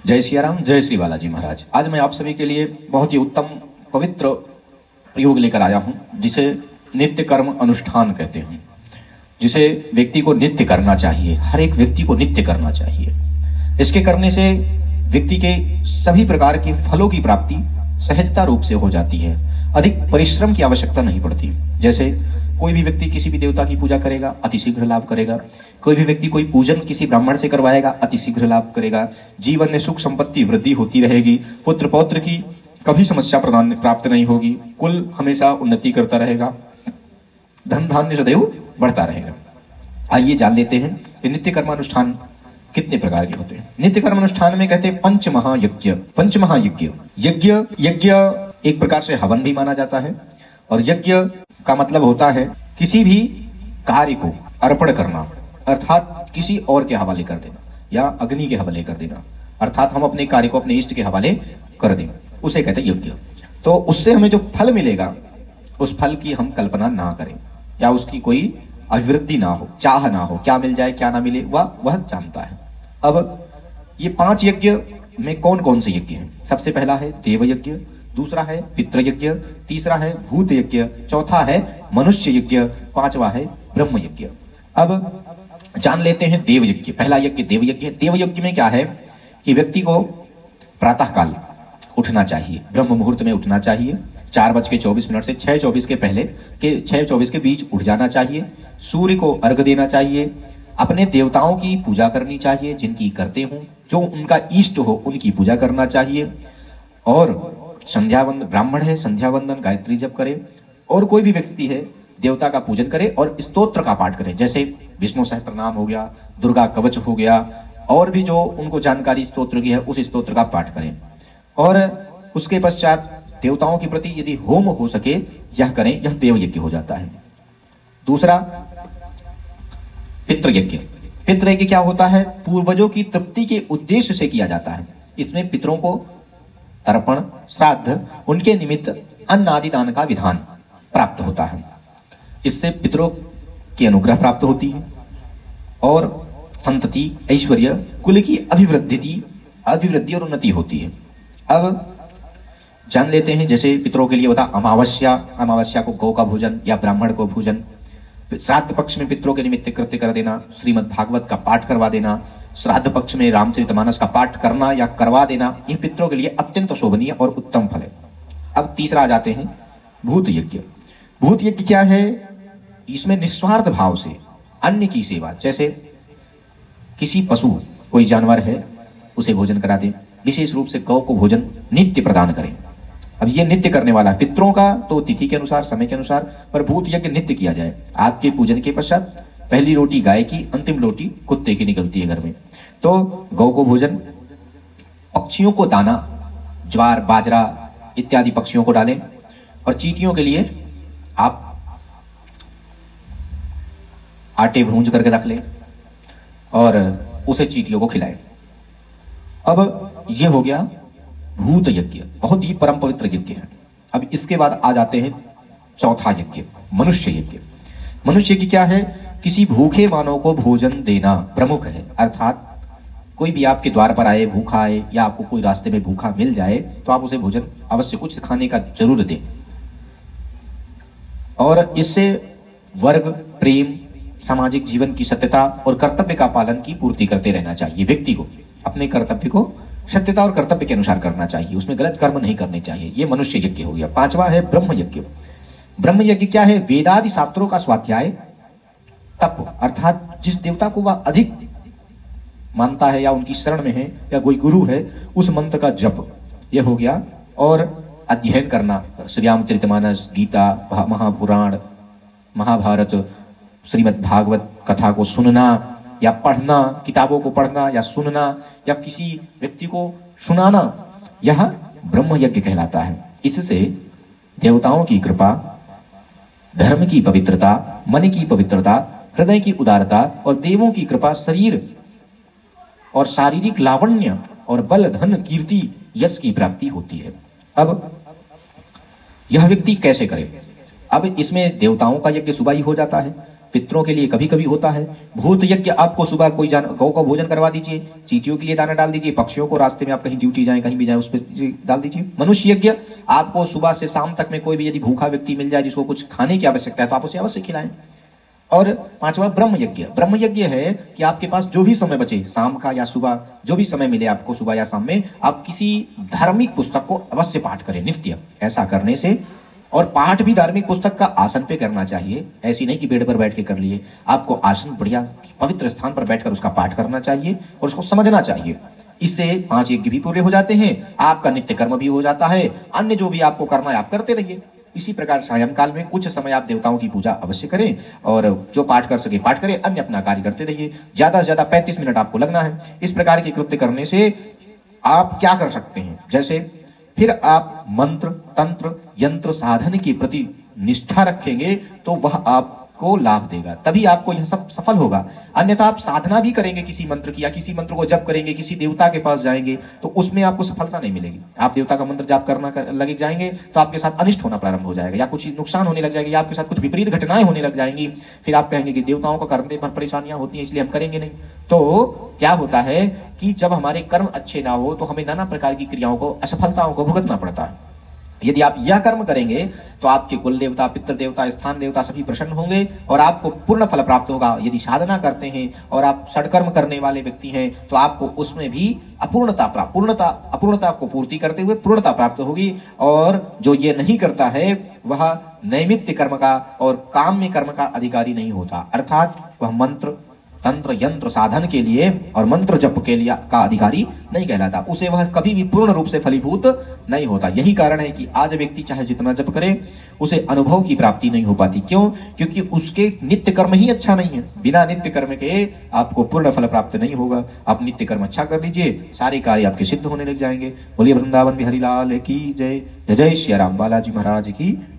जय सिया राम, जय श्री बालाजी महाराज। आज मैं आप सभी के लिए बहुत ही उत्तम पवित्र प्रयोग लेकर आया हूं, जिसे नित्य कर्म अनुष्ठान कहते हैं, जिसे व्यक्ति को नित्य करना चाहिए। हर एक व्यक्ति को नित्य करना चाहिए। इसके करने से व्यक्ति के सभी प्रकार के फलों की प्राप्ति सहजता रूप से हो जाती है। अधिक परिश्रम की आवश्यकता नहीं पड़ती। जैसे कोई भी व्यक्ति किसी भी देवता की पूजा करेगा, अतिशीघ्र लाभ करेगा। कोई भी व्यक्ति कोई पूजन किसी ब्राह्मण से करवाएगा, अतिशीघ्र लाभ करेगा। जीवन में सुख संपत्ति वृद्धि होती रहेगी। पुत्र पौत्र की कभी समस्या प्रदान प्राप्त नहीं होगी। कुल हमेशा उन्नति करता रहेगा। धन धान्य सदैव बढ़ता रहेगा। आइए जान लेते हैं कि नित्य कर्मानुष्ठान कितने प्रकार के होते हैं। नित्य कर्मानुष्ठान में कहते हैं पंच महायज्ञ। पंच महायज्ञ, यज्ञ एक प्रकार से हवन भी माना जाता है। और यज्ञ का मतलब होता है किसी भी कार्य को अर्पण करना, अर्थात किसी और के हवाले कर देना या अग्नि के हवाले कर देना, अर्थात हम अपने कार्य को अपने इष्ट के हवाले कर दें, उसे कहते हैं यज्ञ। तो उससे हमें जो फल मिलेगा उस फल की हम कल्पना ना करें या उसकी कोई अभिवृद्धि ना हो, चाह ना हो। क्या मिल जाए क्या ना मिले वह जानता है। अब ये 5 यज्ञ में कौन कौन से यज्ञ हैं? सबसे पहला है देव यज्ञ, दूसरा है पितृयज्ञ, तीसरा है भूत यज्ञ, चौथा है मनुष्य यज्ञ, पांचवा है ब्रह्म यज्ञ। अब जान लेते हैं देव यज्ञ। पहला यज्ञ देव यज्ञ है। देव यज्ञ में क्या है कि व्यक्ति को प्रातः काल उठना चाहिए, ब्रह्म मुहूर्त में उठना चाहिए। 4:24 से 6:24 के पहले के 6:24 के बीच उठ जाना चाहिए। सूर्य को अर्घ देना चाहिए। अपने देवताओं की पूजा करनी चाहिए, जिनकी करते हो, जो उनका इष्ट हो उनकी पूजा करना चाहिए। और संध्या वंदन, ब्राह्मण है संध्या वंदन गायत्री जप करे। और कोई भी व्यक्ति है देवता का पूजन करे और स्तोत्र का पाठ करे। जैसे विष्णु सहस्त्र नाम हो गया, दुर्गा कवच हो गया, और भी जो उनको जानकारी स्तोत्र की है उस स्तोत्र का पाठ करें। और उसके पश्चात देवताओं के प्रति यदि होम हो सके यह करें, यह देव यज्ञ हो जाता है। दूसरा पितृयज्ञ। पितृयज्ञ क्या होता है? पूर्वजों की तृप्ति के उद्देश्य से किया जाता है। इसमें पितरों को तर्पण, श्राद्ध, उनके निमित्त अन्न आदि दान का विधान प्राप्त होता है। इससे पितरों की अनुग्रह प्राप्त होती है और संतति, ऐश्वर्य, कुल की अभिवृद्धि और उन्नति होती है। अब जान लेते हैं, जैसे पितरों के लिए होता अमावस्या को गौ का भोजन या ब्राह्मण को भोजन। श्राद्ध पक्ष में पितरों के निमित्त कृत्य कर देना, श्रीमद् भागवत का पाठ करवा देना, श्राद्ध पक्ष में रामचरितमानस का पाठ करना या करवा देना, यह पितरों के लिए अत्यंत शोभनीय और उत्तम फल है। अब तीसरा आ जाते हैं भूत यज्ञ। भूत यज्ञ क्या है? इसमें निस्वार्थ भाव से अन्य की सेवा, जैसे किसी पशु, कोई जानवर है उसे भोजन करा दें, विशेष रूप से गौ को भोजन नित्य प्रदान करें। अब ये नित्य करने वाला है। पितरों का तो तिथि के अनुसार, समय के अनुसार, पर भूत यज्ञ नित्य किया जाए। आपके पूजन के पश्चात पहली रोटी गाय की, अंतिम रोटी कुत्ते की निकलती है घर में। तो गौ को भोजन, पक्षियों को दाना, ज्वार बाजरा इत्यादि पक्षियों को डालें। और चींटियों के लिए आप आटे भूंज करके रख लें और उसे चींटियों को खिलाएं। अब यह हो गया भूत यज्ञ, बहुत ही परम पवित्र यज्ञ है। अब इसके बाद आ जाते हैं चौथा यज्ञ, मनुष्य यज्ञ। मनुष्य यज्ञ क्या है? किसी भूखे मानव को भोजन देना प्रमुख है। अर्थात कोई भी आपके द्वार पर आए, भूखा आए, या आपको कोई रास्ते में भूखा मिल जाए तो आप उसे भोजन अवश्य कुछ खाने का जरूर दें। और इससे वर्ग, प्रेम, सामाजिक जीवन की सत्यता और कर्तव्य का पालन की पूर्ति करते रहना चाहिए। व्यक्ति को अपने कर्तव्य को सत्यता और कर्तव्य के अनुसार करना चाहिए, उसमें गलत कर्म नहीं करने चाहिए। ये मनुष्य यज्ञ हो गया। पांचवा है ब्रह्म यज्ञ। ब्रह्म यज्ञ क्या है? वेदादि शास्त्रों का स्वाध्याय, तप, अर्थात जिस देवता को वह अधिक मानता है या उनकी शरण में है या कोई गुरु है, उस मंत्र का जप, यह हो गया। और अध्ययन करना, श्री रामचरितमानस, गीता, महापुराण, महाभारत, श्रीमद् भागवत कथा को सुनना या पढ़ना, किताबों को पढ़ना या सुनना या किसी व्यक्ति को सुनाना, यह ब्रह्म यज्ञ कहलाता है। इससे देवताओं की कृपा, धर्म की पवित्रता, मन की पवित्रता, हृदय की उदारता और देवों की कृपा, शरीर और शारीरिक लावण्य और बल, धन, कीर्ति, यश की प्राप्ति होती है। अब यह व्यक्ति कैसे करे? अब इसमें देवताओं का यज्ञ सुबह ही हो जाता है, पितरों के लिए कभी कभी होता है। भूत यज्ञ, आपको सुबह कोई गौ का भोजन करवा दीजिए, चींटियों के लिए दाना डाल दीजिए, पक्षियों को रास्ते में आप कहीं ड्यूटी जाएं कहीं भी जाएं उस पर डाल दीजिए। मनुष्य यज्ञ, आपको सुबह से शाम तक में कोई भी यदि भूखा व्यक्ति मिल जाए जिसको कुछ खाने की आवश्यकता है तो आप उसे अवश्य खिलाएं। और पांचवा ब्रह्म यज्ञ। ब्रह्म यज्ञ है कि आपके पास जो भी समय बचे, शाम का या सुबह, जो भी समय मिले आपको सुबह या शाम में, आप किसी धार्मिक पुस्तक को अवश्य पाठ करें नित्य। ऐसा करने से, और पाठ भी धार्मिक पुस्तक का आसन पे करना चाहिए, ऐसी नहीं कि बेड पर बैठ के कर लिए। आपको आसन बढ़िया पवित्र स्थान पर बैठकर उसका पाठ करना चाहिए और उसको समझना चाहिए। इससे 5 यज्ञ भी पूरे हो जाते हैं, आपका नित्य कर्म भी हो जाता है, अन्य जो भी आपको करना है आप करते रहिए। इसी प्रकार सायंकाल में कुछ समय आप देवताओं की पूजा अवश्य करें और जो पाठ कर सके पाठ करें, अन्य अपना कार्य करते रहिए। ज्यादा से ज्यादा 35 मिनट आपको लगना है। इस प्रकार के कृत्य करने से आप क्या कर सकते हैं, जैसे फिर आप मंत्र, तंत्र, यंत्र, साधन के प्रति निष्ठा रखेंगे तो वह आपको लाभ देगा, तभी आपको यह सब सफल होगा। अन्यथा आप साधना भी करेंगे किसी मंत्र की, या किसी मंत्र को जप करेंगे, किसी देवता के पास जाएंगे तो उसमें आपको सफलता नहीं मिलेगी। आप देवता का मंत्र जाप करना लगे जाएंगे तो आपके साथ अनिष्ट होना प्रारंभ हो जाएगा, या कुछ नुकसान होने लग जाएगा, या आपके साथ कुछ विपरीत घटनाएं होने लग जाएंगी। फिर आप कहेंगे कि देवताओं को करने पर परेशानियां होती हैं इसलिए हम करेंगे नहीं। तो क्या होता है कि जब हमारे कर्म अच्छे ना हो तो हमें नाना प्रकार की क्रियाओं को, असफलताओं को भुगतना पड़ता है। यदि आप यह कर्म करेंगे तो आपके कुल देवता, पितृ देवता, स्थान देवता सभी प्रसन्न होंगे और आपको पूर्ण फल प्राप्त होगा। यदि साधना करते हैं और आप षडकर्म करने वाले व्यक्ति हैं तो आपको उसमें भी अपूर्णता को पूर्ति करते हुए पूर्णता प्राप्त होगी। और जो ये नहीं करता है वह नैमित्य कर्म का और काम्य कर्म का अधिकारी नहीं होता, अर्थात वह मंत्र, तंत्र, यंत्र, साधन के लिए और मंत्र जप के लिए का अधिकारी नहीं कहलाता, उसे वह कभी भी पूर्ण रूप से फलीभूत नहीं होता। यही कारण है कि आज व्यक्ति चाहे जितना जप करे उसे अनुभव की प्राप्ति नहीं हो पाती। क्यों? क्योंकि उसके नित्य कर्म ही अच्छा नहीं है। बिना नित्य कर्म के आपको पूर्ण फल प्राप्त नहीं होगा। आप नित्य कर्म अच्छा कर लीजिए, सारे कार्य आपके सिद्ध होने लग जाएंगे। बोलिए वृंदावन बिहारी लाल की जय। जय जय श्री राम बालाजी महाराज की।